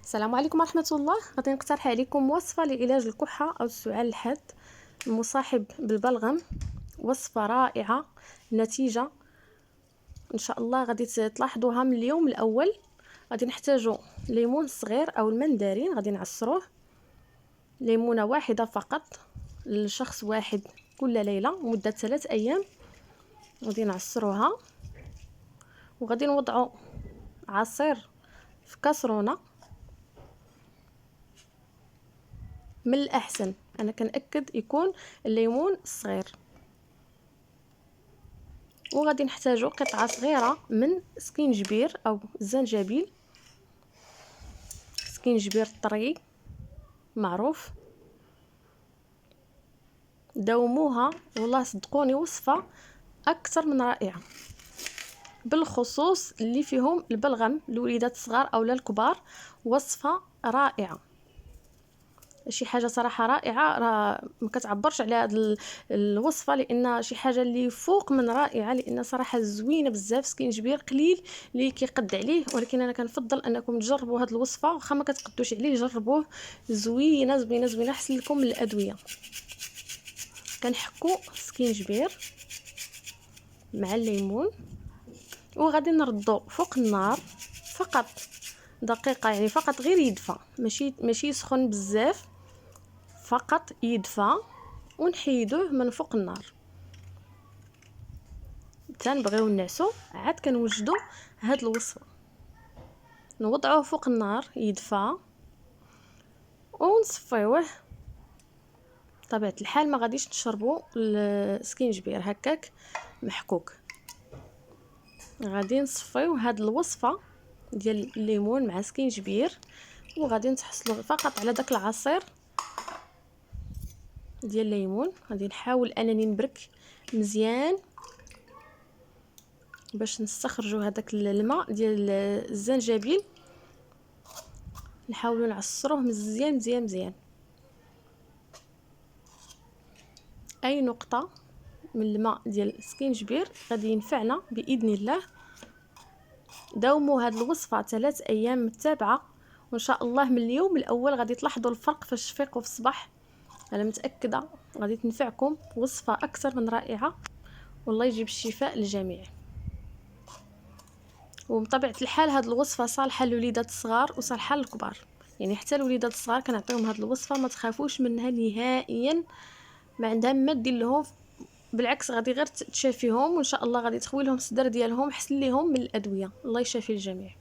السلام عليكم ورحمة الله. غادي نقترح عليكم وصفة لعلاج الكحة أو السعال الحاد المصاحب بالبلغم. وصفة رائعة، نتيجة إن شاء الله غادي تلاحظوها من اليوم الأول. غادي نحتاجو ليمون صغير أو المندرين، غادي نعصروه. ليمونة واحدة فقط لشخص واحد كل ليلة مدة 3 أيام. غادي نعصروها وغادي نوضعو عصير في كاسرونة. من الأحسن أنا كنأكد يكون الليمون صغير. وغادي نحتاجو قطعة صغيرة من سكينجبير أو الزنجبيل، سكينجبير طري معروف. داوموها والله صدقوني وصفة أكثر من رائعة، بالخصوص اللي فيهم البلغم، الوليدات الصغار أو الكبار. وصفة رائعة، شي حاجه صراحه رائعه، راه ما كتعبرش على هذه الوصفه، لان شي حاجه اللي فوق من رائعه، لان صراحه زوينه بزاف. سكينجبير قليل اللي كيقد عليه، ولكن انا كنفضل انكم تجربوا هذه الوصفه، واخا ما كتقدوش عليه جربوه، زوينه زوينه زوينه، احسن لكم من الادويه. كنحكوا سكينجبير مع الليمون وغادي نردو فوق النار فقط دقيقه، يعني فقط غير يدفى، ماشي يسخن بزاف، فقط يدفى ونحيدوه من فوق النار. تنبغيو نعسو عاد كنوجدو هاد الوصفه، نوضعوه فوق النار يدفى ونصفيوه. طبيعه الحال ما غاديش نشربو السكينجبير هكاك محكوك، غادي نصفيو هاد الوصفه ديال الليمون مع سكينجبير، وغادي نتحصلوا فقط على داك العصير ديال الليمون. غادي نحاول انني نبرك مزيان باش نستخرجوا هذاك الماء ديال الزنجبيل، نحاولوا نعصروه مزيان مزيان مزيان. اي نقطه من الماء ديال السكينجبير غادي ينفعنا باذن الله. داوموا هذه الوصفه 3 ايام متتابعه، وان شاء الله من اليوم الاول غادي تلاحظوا الفرق في الشفيق وفي الصباح. انا متاكده غادي تنفعكم، وصفه اكثر من رائعه، والله يجيب الشفاء للجميع. وبطبيعه الحال هذه الوصفه صالحه للوليدات الصغار وصالحه للكبار، يعني حتى الوليدات الصغار كنعطيهم هذه الوصفه، ما تخافوش منها نهائيا، ما عندها ما دير لهم، بالعكس غادي غير تشافيهم، وان شاء الله غادي تخوي لهم الصدر ديالهم، حسن ليهم من الادويه. الله يشافي الجميع.